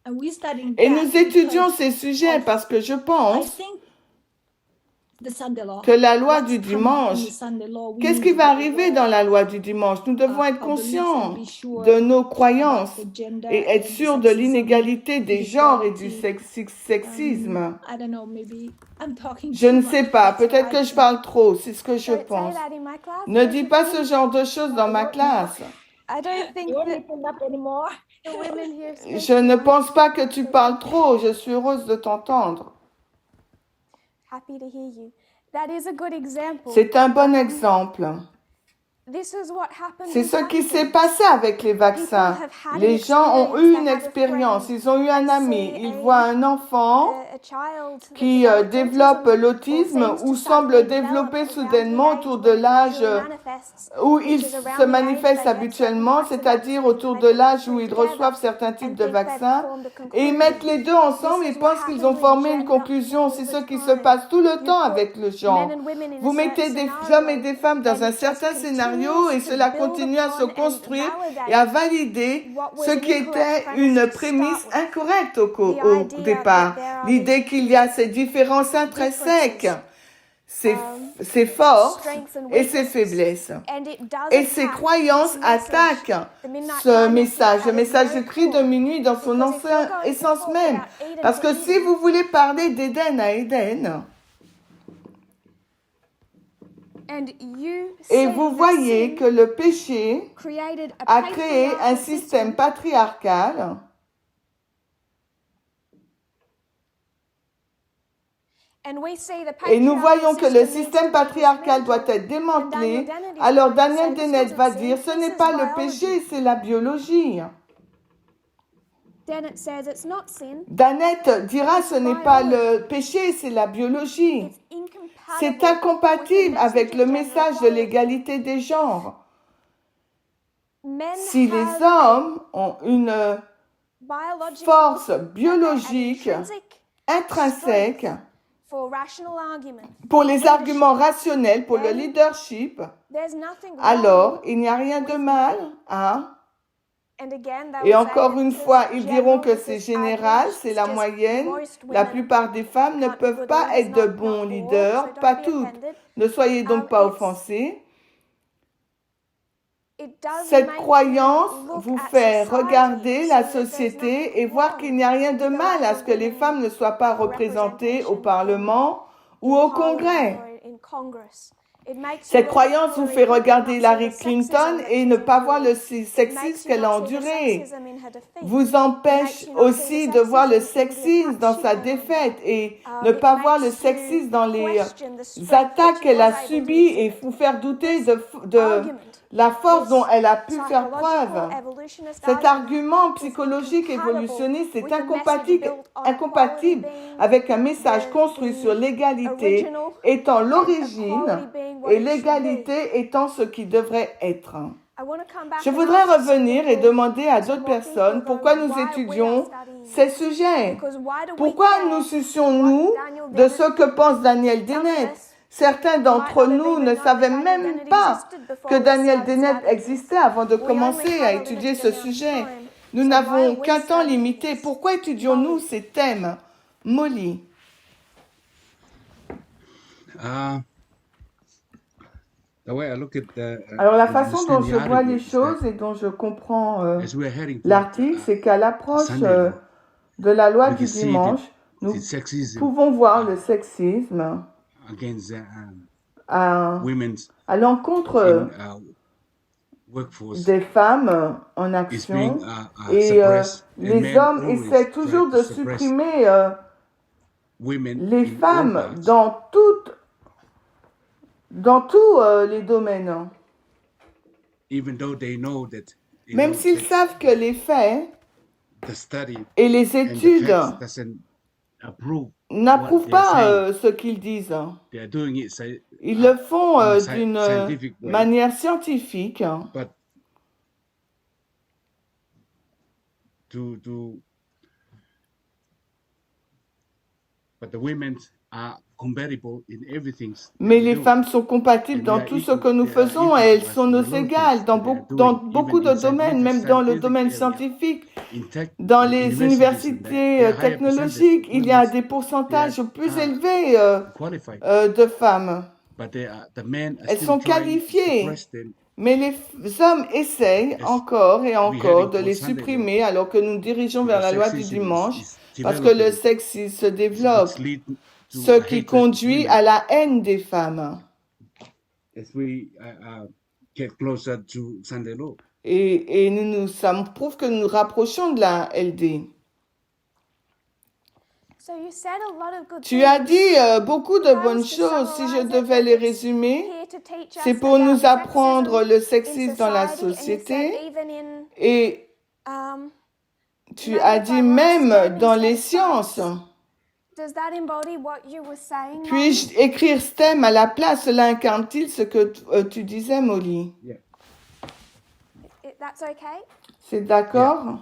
And we're studying Et that nous étudions because ces sujets of, parce que je I pense think, the Sunday law. que la loi What's du coming in the dimanche, Sunday law, we qu'est-ce need qui to va be arriver dans aware la loi du dimanche? Nous devons être our beliefs and conscients be sure de nos about croyances the gender et être and the sûrs de sexism, l'inégalité des genres et du equality. sexisme. I don't know, maybe I'm talking Je too ne much. sais pas, That's what peut-être I que je think. parle trop, c'est ce que je Don't say pense. that in my class. Ne dis pas ce genre de choses dans ma Not- classe. I don't think You won't that listen up anymore. the women here speak Je too ne much. pense pas que tu parles trop, je suis heureuse de t'entendre. Happy to hear you. That is a good example. C'est un bon exemple. This is what happened C'est with ce qui s'est vaccines. passé avec les vaccins. Les gens ont eu une expérience, ils ont eu un ami, ils voient un enfant A child that qui develops développe autism or l'autisme seems ou to start semble to développer develop soudainement around the autour age de when it l'âge usually manifests, où ils which is around se the age manifestent they get habituellement, certain types of c'est-à-dire vaccines, autour they de put the l'âge two où ils together reçoivent certains types and de think they've vaccins. formed a Et ils conclusion. mettent les deux ensemble This et is what pensent qu'ils happens ont with formé une gender conclusion. all C'est the ce qui se time. passe tout le You temps put avec le genre. men and women in Vous a mettez certain des scenario, hommes et des femmes dans and un it just certain scénario et continues to cela build continue à se upon and construire validate et à valider what was ce an qui incorrect était premise une to start prémisse with. incorrecte The au idea départ. that there are L'idée qu'il y a ces différences intrinsèques, ses forces strengths and et ses weaknesses. faiblesses. And it does Et ses attack croyances this message. attaquent The Midnight ce Cry message, le at its message very du cri de core. minuit dans son Because if you're going to essence talk même. about Eden Parce to que si Eden, vous voulez parler d'Éden à Éden, and you et see vous that voyez sin que le péché created a a créé un patriarchal système patriarcal, and we see the et nous patriarchal voyons que le system needs système to be patriarcal doit dismantled, être démantelé, then Daniel Dennett is alors going to Daniel say, "This Dennett wasn't va sin, dire ce this n'est is pas le biology." péché, c'est la biologie. Dennett says it's not sin, Dannett dira ce n'est pas le péché, c'est la biologie. it's incompatible C'est incompatible with the avec le message of message de gender l'égalité des genres. equality. Men Si les have hommes ont une biological force an biologique intrinsic intrinsèque for rational argument, pour les arguments rationnels, pour le leadership, there's nothing wrong. alors il n'y a rien de mal, hein? And again, they Et will say encore that une this is fois, ils diront general, que this c'est is général, average, c'est it's la just moyenne. most La women plupart des femmes ne can't be peuvent good pas leaders, être de not bons all, leaders, so pas don't be toutes. offended. Ne soyez donc pas It's- offensés. It does Cette make croyance you look vous at fait society regarder la so that there's société nothing et voir wrong qu'il n'y a rien de with the mal à lack ce of que les women femmes ne soient pas représentées au Parlement ou au Congrès. Cette croyance vous fait regarder Hillary Clinton et ne pas voir le sexisme qu'elle a enduré. Vous empêche aussi de voir le sexisme dans sa défaite et ne pas voir le sexisme dans les attaques qu'elle a subies et vous faire douter de la force dont elle a pu faire preuve. Cet argument psychologique évolutionniste est incompatible avec un message construit sur l'égalité étant l'origine et l'égalité étant ce qui devrait être. Je voudrais revenir et demander à d'autres personnes pourquoi nous étudions ces sujets. Pourquoi nous soucions-nous de ce que pense Daniel Dennett? Certains d'entre nous ne savaient même pas que Daniel Dennett existait avant de commencer à étudier ce sujet. Nous n'avons qu'un temps limité. Pourquoi étudions-nous ces thèmes? Molly. Alors la façon dont je vois les choses et dont je comprends l'article, c'est qu'à l'approche de la loi du dimanche, nous pouvons voir le sexisme à l'encontre des femmes en action et les hommes essaient toujours de supprimer les femmes dans tous les domaines. even though they know that, Même s'ils savent que les faits the study et les and the études facts doesn't approve what n'approuvent they are pas saying. ce qu'ils disent. They are doing it Ils le font in a d'une scientific way, manière scientifique. but to but the women are compatible in everything Mais we les do. femmes sont compatibles And dans they are tout ce equal- que nous they are faisons equal et elles to us sont in a nos lot of égales things dans, that they are dans doing, beaucoup even de in domaines, même dans le domaine scientific scientifique. in tech, Dans in les universities and that, universités there are higher technologiques, il y a percentage des pourcentages plus are élevés qualified, de femmes. but the men are Elles still sont trying to qualifiées, suppress them. mais les hommes essayent As encore et we encore heading de les towards Sunday law, supprimer alors que nous nous dirigeons vers because la loi du sexism dimanche is parce que le developing, sexisme se développe, which lead to ce a qui hatred of conduit women à la haine des femmes. as we get closer to Sunday law. Et ça me prouve que nous nous rapprochons de la LD. So you said a lot of good Tu as things. dit beaucoup de If I was bonnes to choses. Si je summarize it, devais les it's résumer, here to teach us c'est pour about nous apprendre le sexism sexisme dans la in society, and you said société. even in, Et um, tu Maybe as if I dit write même STEM dans instead les of sciences. science. Does that embody what you were saying, Molly? Puis-je écrire STEM à la place? Cela incarne-t-il ce que tu disais, Molly? That's okay? C'est d'accord?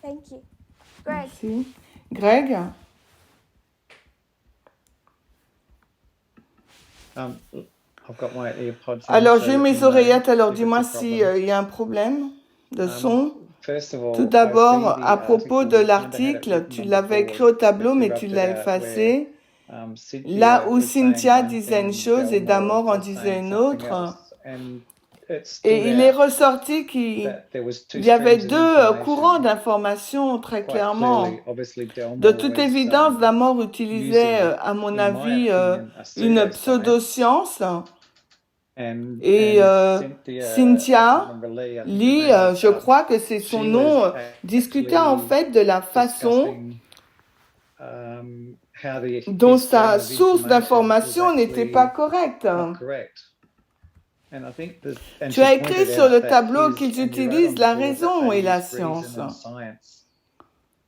Thank you. Greg. Merci. Greg? I've got my earpods in, Alors, so j'ai let mes me know oreillettes, alors if it's dis-moi a si problem. il y a un problème de son. First of all, Tout I d'abord, see the à propos article, de you kind of had it l'article, written tu on the l'avais board, écrit au tableau, but you mais tu rubbed l'as it out effacé. where Là Cynthia où was saying Cynthia one disait une thing, chose et Delmore Damor en was disait saying une something autre, else, and it stood et il est out ressorti qu'il that there was two y avait streams of deux courants information. d'information très Quite clairement. clearly, obviously, De Delmore toute was évidence, Damor utilisait, using, à mon in my avis, opinion, a une pseudoscience, pseudo-science. and Cynthia, I Cynthia, can't remember Lee, I think her Lee, name je was, crois que c'est son she nom, was discutait en actually fait de la façon discussing how the dont his stream sa of source information was d'information n'était pas actually correcte. not correct. And I think that, and Tu she as écrit pointed sur le out that tableau his, qu'ils and you wrote on utilisent the la board that raison they et la used science. reason and science.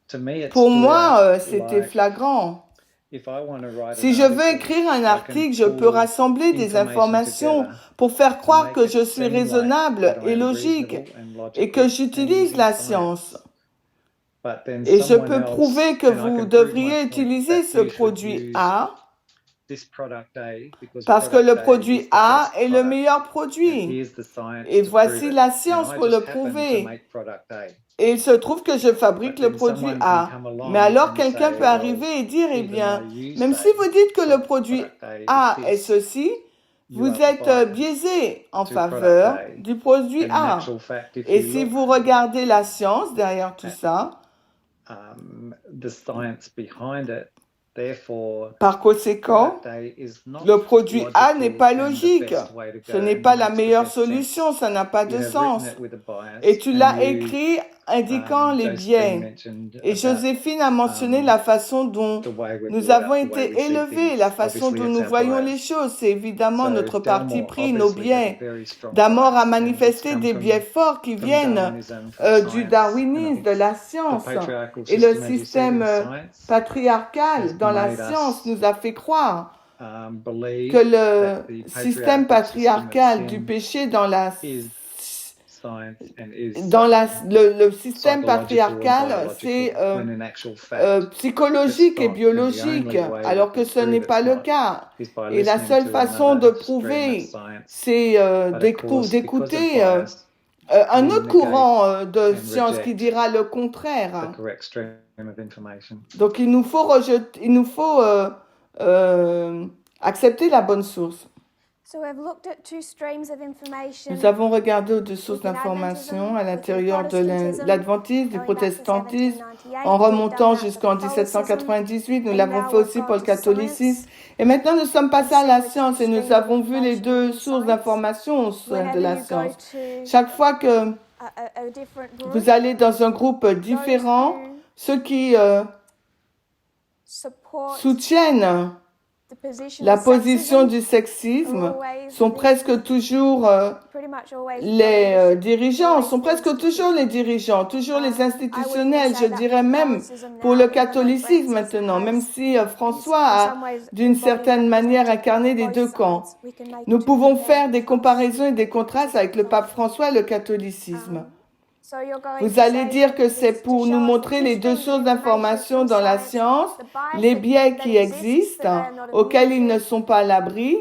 To me, it Pour stood moi, out c'était like, flagrant. if I want to write Si an je veux article, écrire un I can article, je peux pull rassembler des information informations together pour faire to croire make que it je suis seem like raisonnable that I et am logique reasonable and et que logical and j'utilise using la science. science. But then Et je someone peux else, prouver que and I vous can prove my devriez point, utiliser that ce you should produit use A this product A because parce que product le A produit is the A best est le product. meilleur And produit. here's the science Et to prove voici it. la And science I pour le just happen to prouver. make product A. Et il se trouve que je fabrique But le then produit someone can A. come Mais along alors and quelqu'un say, peut well, arriver et dire, eh even bien, though you même si say vous dites que le that produit product A A is est this, ceci, you vous are êtes biased biaisé en to product faveur A. du produit And in A. actual fact, if Et you si look vous regardez la science derrière tout at ça, the science behind it, therefore, par conséquent, product A is not le produit A n'est logical pas and the logique. best way to Ce go n'est and pas la makes the meilleure best sense. solution, ça n'a pas You de have sens. written it with a bias, Et tu and l'as you, écrit indiquant les Josephine biais. mentioned Et about Joséphine a mentionné la façon dont the way we're nous brought avons up, the way été we see élevés, la things. façon Obviously, dont it's nous our voyons les bias. choses. C'est évidemment So notre parti Delmore pris, nos obviously has a biais. very strong Damor a bias, and it's manifesté come des biais forts qui from viennent Darwinism, from du science, and I darwinisme, think de la the science. patriarchal Et le system, as you said, système in science patriarcal has dans la made science us nous a fait croire believe que le that the système patriarchal system patriarcal of du sin péché dans la is science and is le système psychological and patriarcal, biological, c'est when in actual fact psychologique et it's not. And the biologique, only way alors we que can ce n'est prove pas it's le not cas. is by Et la listening seule to façon de another stream of prouver, science. c'est But of course, because of d'écouter bias, un we autre negate courant de and science qui reject dira le the contraire. correct stream of information. Donc il nous faut accepter la bonne source. So we've looked at two streams of information. Nous avons regardé aux deux sources within d'information Adventism, à l'intérieur de Protestantism, l'adventisme, du going back to protestantisme, 1798. en We've remontant done that for jusqu'en Catholicism, 1798. Nous and l'avons now fait we've aussi got pour le to catholicisme. science Et maintenant, nous sommes and passés à seen la the two science et nous streams of avons vu les information deux within sources science. d'information au sein de Whenever la you go science. to Chaque fois que a different group, vous allez dans un groupe différent, who ceux qui support soutiennent the position la of position sexism du are sexisme always sont the presque toujours pretty much always les those dirigeants, always sont the presque toujours les dirigeants, toujours les I would even institutionnels, je say that dirais même Catholicism pour now, le even though catholicisme Francis maintenant, même has si François in a some ways d'une embodied certaine manière represented incarné les both deux camps. sides. We can make Nous two pouvons faire des comparisons. comparaisons et des contrastes avec le pape François et le catholicisme. So you're going Vous to allez say dire that que this c'est is to pour nous show us montrer the les deux different sources d'information information dans la from science, science, the les bias biais that qui exists, existent, that they are not auxquels ils immune ne to, sont pas à l'abri,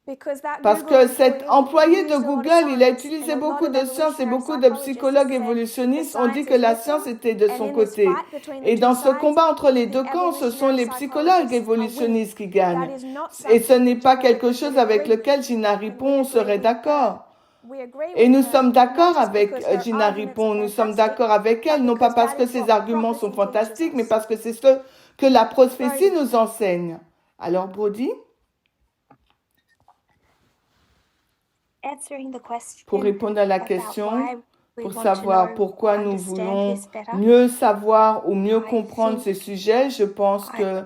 because that parce Google que cet employee employé de used a lot of Google, il a science, utilisé and a lot beaucoup of de sciences et evolutionary beaucoup de psychologists psychologues said the évolutionnistes ont dit science que is la with them, science était de and son in this côté. fight between the Et two dans ce sides, combat entre les the deux camps, ce sont evolutionary les psychologues psychologists are winning. évolutionnistes qui That gagnent. is not Et ce something n'est pas Gina quelque Ripon chose would avec agree lequel with, Gina and we Ripon agree serait with her. d'accord. We agree Et with nous her, sommes not d'accord just avec because her Gina arguments Ripon, are nous sommes fantastic, d'accord avec elle, but non pas because parce that que is ses what arguments sont prophecy teaches fantastiques, mais us. parce que c'est ce que la prophétie So, nous enseigne. Alors, Brody, Answering the pour question répondre à la about question, why we pour want to savoir know pourquoi or nous understand voulons this better, mieux savoir ou mieux I comprendre ces think sujets, je pense que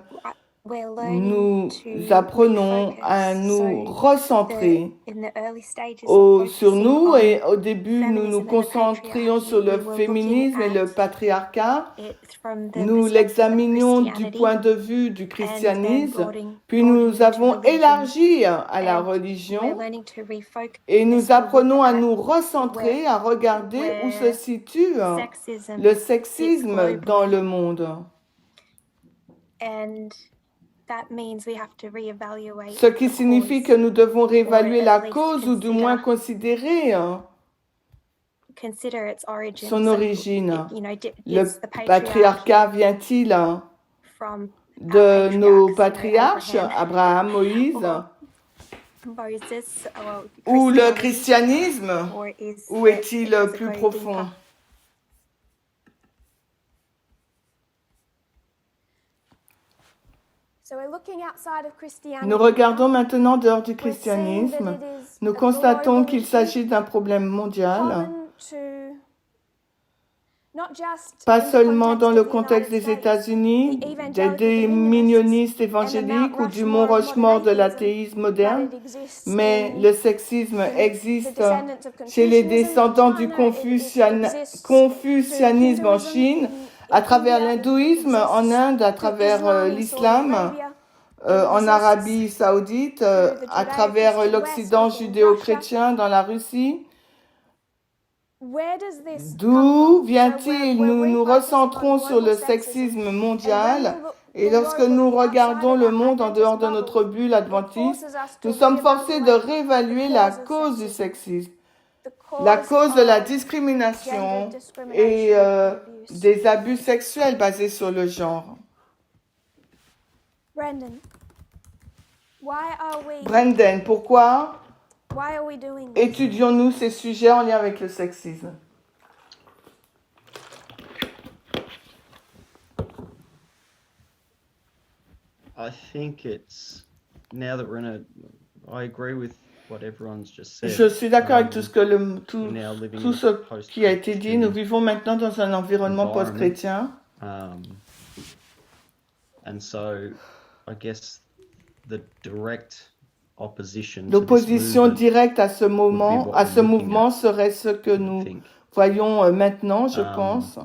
we're learning nous to apprenons à refocus. nous So recentrer in the early stages of sur focusing nous on et au début, nous nous feminism and the concentrions sur patriarchy, le we were looking féminisme et le at patriarcat. it from the Nous perspective of l'examinions du Christianity point de vue du and then christianisme, puis broadening nous into avons religion. élargi à la And we're religion learning to refocus et nous to look apprenons à at nous recentrer, à regarder où se where situe sexism le sits sexisme dans globally. le monde. And that means we have to reevaluate Ce qui the signifie cause, que nous devons réévaluer at la least cause ou du moins considérer consider its origin. son So, origine. you know, Le is the patriarcat vient-il from de nos patriarchs, patriarches, you know, Abraham, Moïse, Moses, ou le Christianity, christianisme, or is ou it- est-il does it plus go profond? deeper? So we're looking outside of Christianity Nous regardons maintenant dehors du We're seeing that christianisme. it is Nous a constatons global qu'il issue, s'agit d'un problème mondial, common to not just pas in the seulement context dans le of the contexte United des States, États-Unis, the des evangelical démilionnistes and the évangéliques Mount ou du Rushmore mont of modern Rochemort de atheism, l'athéisme but moderne, it exists mais in le sexisme the existe descendants of chez les Confucianism in descendants du China, it exists through confucianisme en Hinduism Chine, in à travers India, it l'hindouisme en exists Inde, à through travers Islam in Saudi l'islam, Arabia, en exists Arabie saoudite, through the à travers Judeo-Christian l'Occident West within judéo-chrétien dans la Russie. Where does this come D'où from? vient-il? So Nous nous refocusing on recentrons sur global le sexism. sexisme And when mondial. we look Et lorsque nous globally outside regardons of le our monde en dehors de Adventist notre bubble, bulle it adventiste, forces us nous to sommes forcés de reevaluate réévaluer the la cause of cause du sexism, sexisme, the la cause cause de la of discrimination gender discrimination et and abuse. des abus sexuels basés sur le genre. Brendan, Brendan, pourquoi why are we doing this? étudions-nous ces sujets en lien avec le sexisme? I think it's now that we're in a. I agree with what everyone's just said. Je suis d'accord avec tout ce, que now living tout in ce a qui a été dit. Nous post-Christian vivons maintenant dans un environnement environment. post-chrétien. And so, I guess the direct opposition to this L'opposition movement, directe à ce moment, what à we're ce looking mouvement at, serait ce que I nous think. voyons maintenant, je Um, pense.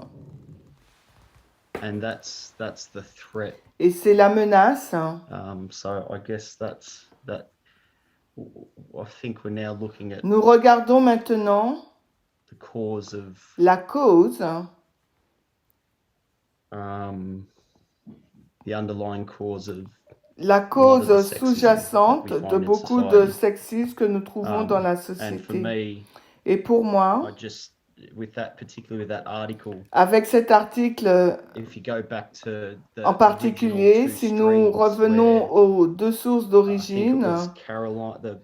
And that's the threat. Et c'est la menace. So I guess that's that. I think we're now looking at Nous regardons maintenant the cause of la cause, the underlying cause of la lot of cause the sexism sous-jacente that we de find in beaucoup de society. sexisme que nous trouvons dans la And for société. me, Et pour moi, I just particularly with that article, avec cet article if you go back to the en particulier, original two si nous streams revenons where, aux deux sources I think it d'origine, was Caroline,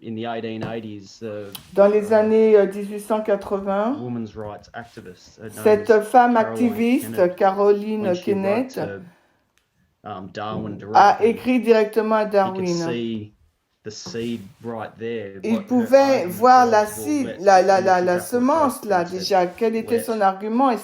in the 1880s, dans les années 1880, women's rights activist, known cette as femme Caroline activiste, Kennett, Caroline when she wrote Kennett, to, Darwin a directly, écrit directement à you could Darwin. see the seed right there. Il What her pouvait argument voir was, la, well, si- let's la use that semence là concept, déjà. Quel était let son argument? Et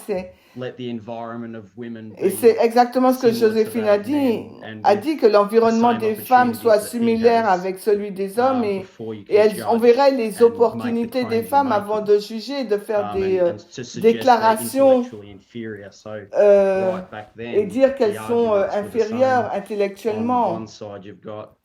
let the environment of women Et be c'est exactement ce que similar to Joséphine that a of dit. men, and A with dit que l'environnement the same des femmes soit opportunities that he similaire has, avec celui des hommes before you et can on judge verrait les and make the opportunités des claims you're femmes avant making. de juger, de faire des And to suggest they're déclarations intellectually inferior. So euh, right back et then, dire the qu'elles sont arguments were the inférieures same. On intellectuellement. one side, you've got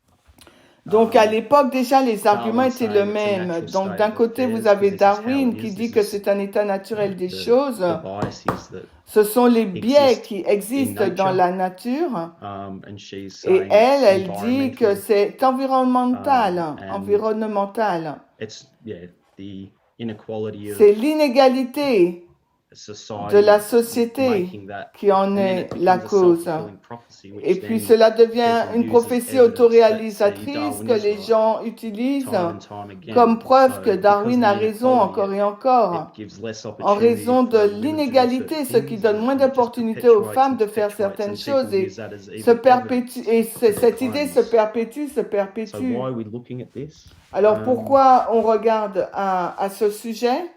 Donc à l'époque déjà les arguments Darwin étaient le saying it's a même. natural Donc state d'un of côté vous affairs avez because this is how Darwin it qui is. dit This que is c'est un état naturel des the choses. biases that Ce sont les biais exist qui in existent dans nature. la nature. And she's Et saying elle dit que environmental. c'est environnemental, and environnemental. It's the inequality of C'est l'inégalité de la society société making that, qui en and then est it la becomes a cause. self-fulfilling prophecy, Et which puis then cela devient people une use as prophétie evidence that, see, autoréalisatrice Darwin que is les right gens utilisent time and time again. comme preuve que So because Darwin of a the raison inequality, encore et encore. it gives less En opportunity raison de for women to do l'inégalité, certain ce qui things, donne moins and it just d'opportunités aux perpetuates femmes and de faire perpetuates, certaines and choses people et use that as se even perpétue, evidence et for their cette idée se claims. perpétue, se So perpétue. why are we looking at this? Alors pourquoi on regarde à ce sujet?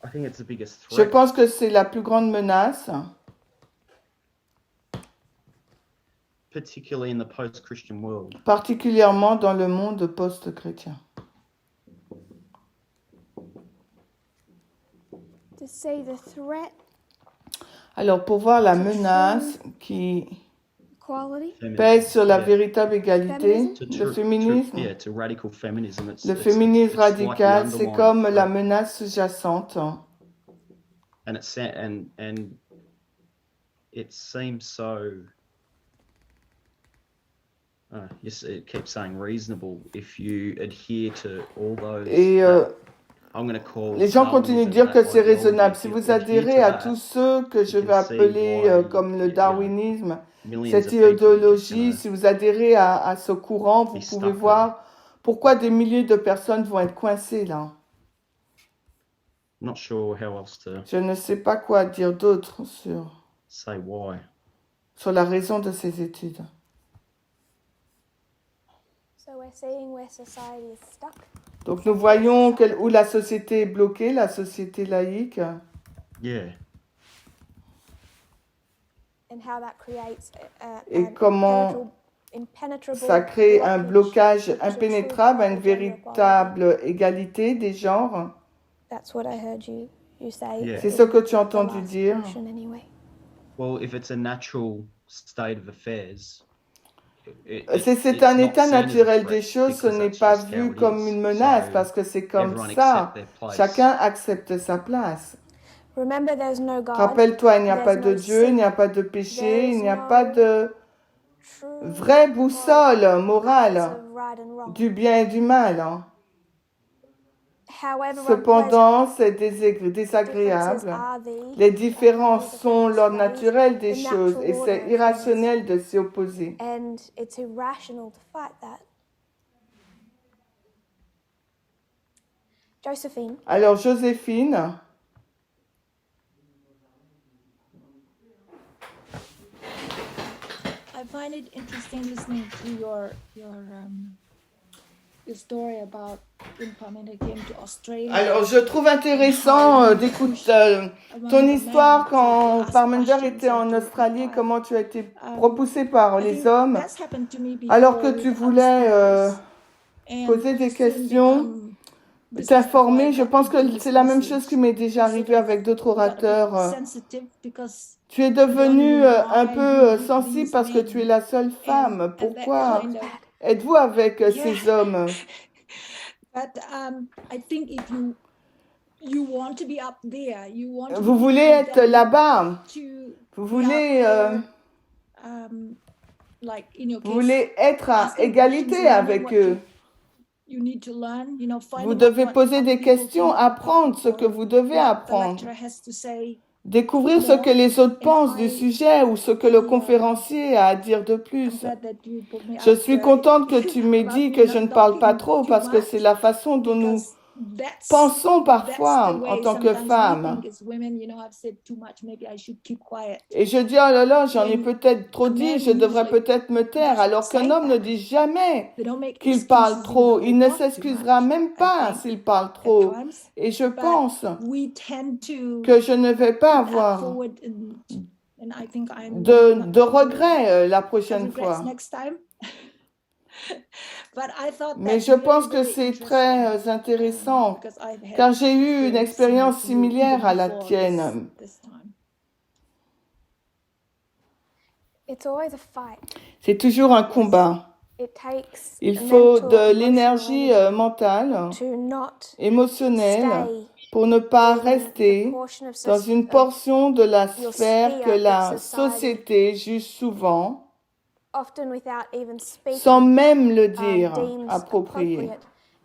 I think it's the biggest Je threat, pense que c'est la plus grande menace, particularly in the post-Christian world. particulièrement dans le monde post-chrétien. To see the threat, Alors pour voir la menace qui equality, pèse sur la Yeah. véritable égalité, Feminism? le féminisme, Yeah, to radical feminism. le féminisme it's like the radical, c'est underlying comme la threat. menace sous-jacente. And it seems so. Yes, it keeps saying reasonable if you adhere to all those. Et I'm going to call. les gens continuent de dire que c'est raisonnable. Si If vous you adhere adhérez to à that, tous ceux que je you vais can see appeler why, comme le you know, darwinisme, millions cette of people are just idéologie, gonna si vous adhérez à ce courant, vous be stuck pouvez there. voir pourquoi des milliers de personnes vont être coincées là. Not sure how else to Je ne sais pas quoi dire d'autre say why. sur la raison de ces études. so we're seeing where society is stuck. Donc nous voyons où la société est bloquée, la société laïque, Yeah. And how that creates et an comment impenetrable ça crée un blockage blocage to true impénétrable à une gender equality. véritable égalité des genres. That's what I heard you say. Yeah. C'est ce que tu as The entendu last dire. portion anyway. Well, if it's a natural state of affairs. C'est un état naturel des choses, ce n'est pas vu comme une menace parce que c'est comme ça. Chacun accepte sa place. Remember, there's no God. Rappelle-toi, il n'y a There's pas no de Dieu, il n'y a pas de There péché, is il n'y a no pas de true vraie boussole moral morale balance of right and wrong. du bien et du mal. However Cependant, c'est differences désagréable. are the Les différences sont l'ordre natural naturel des the choses natural et order c'est of irrationnel de s'y opposer. and it's irrational to fight that. Josephine, Alors, Joséphine, I find it interesting listening to your story about when Parminder came to Australia. alors je trouve intéressant d'écouter ton histoire quand Parminder était en Australie, comment tu as été repoussé par les hommes alors que tu voulais poser des questions, t'informer. Je pense que c'est la même chose qui m'est déjà arrivé avec d'autres orateurs. Tu es devenue un peu sensible parce que tu es la seule femme. Pourquoi êtes-vous avec ces hommes? Vous voulez être là-bas. Vous voulez être à égalité avec eux. Vous devez poser des questions, apprendre ce que vous devez apprendre. Découvrir ce que les autres pensent du sujet ou ce que le conférencier a à dire de plus. Je suis contente que tu m'aies dit que je ne parle pas trop parce que c'est la façon dont nous that's pensons that's parfois the en way tant que sometimes we femme. think as women, you know, I've said too much, maybe I should keep quiet. Et je dis, oh là là, j'en ai When peut-être trop a dit, man je devrais usually peut-être me taire, doesn't alors qu'un say homme ne that. dit jamais They don't make qu'il parle excuses even trop. though they Il ne talk too s'excusera much, même I pas think, s'il parle at trop. times. Et je But pense we tend to que je ne vais pas put that avoir forward and I think I'm de not de going to regrets la have prochaine regrets fois. next time. But I thought Mais that je pense very, que very c'est très interesting intéressant, because I've had car j'ai eu une experience expérience similar to you even similaire à la before tienne. this time. It's always a fight. C'est toujours un combat. It takes Il a faut mental, de emotional l'énergie energy mentale, to not émotionnelle, stay pour ne pas in the rester portion of dans une portion de la sphère que la société juge souvent, often without even speaking, sans même le dire, deems approprié. appropriate.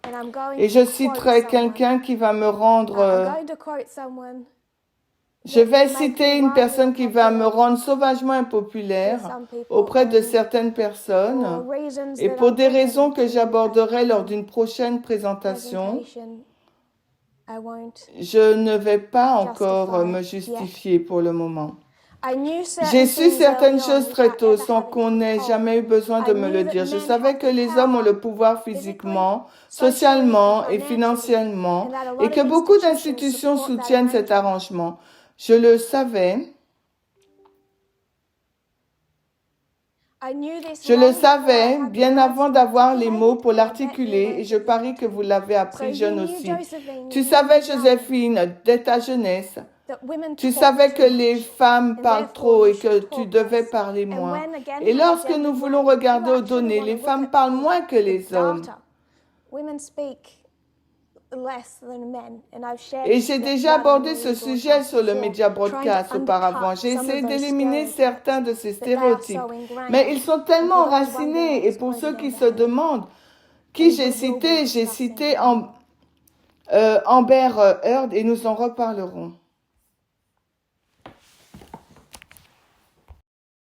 And I'm going Et to je quote citerai someone. quelqu'un qui va me I'm rendre... going to quote someone Je vais citer une personne qui va me rendre sauvagement with impopulaire some people auprès de and certaines for personnes reasons et that pour I'll des put raisons que into j'aborderai a lors d'une prochaine présentation. presentation. I won't. Je ne vais pas encore Justify me yet. justifier pour le moment. I knew certain J'ai su things certaines early on choses très without tôt ever sans having qu'on to be ait told. jamais eu besoin de I me knew le that dire. Je men savais had que the les hommes ont power le pouvoir physically, physiquement, socially, socialement and et financially, financièrement and that a et lot que of beaucoup institutions d'institutions support that soutiennent cet arrangement. arrangement. Je le savais. I knew this Je long le before I savais had the bien words avant to d'avoir les articulate mots it, pour and I bet you l'articuler learned et je it parie as que a vous kid. l'avez So appris you jeune knew, aussi. Josephine, Tu you knew savais, young, Joséphine, dès ta jeunesse, that women tu talk savais too que les much, femmes and parlent therefore trop you et que should tu talk devais less. parler And moins. when, again, Et from a lorsque gendered nous voulons way, regarder you aux actually données, want les to look femmes at parlent moins que the les hommes. data. Women speak less than men, and I've shared Et this j'ai data déjà on abordé the ce media sujet broadcast sur le before, média trying to broadcast auparavant. undercut J'ai some essayé of those d'éliminer stereotypes, certains de ces but they are stéréotypes. so ingrained. Mais ils sont And tellement for those wondering enracinés. what Et was pour ceux quoted qui on se the head, demandent qui we j'ai will be cité discussing Amber Heard et nous en reparlerons.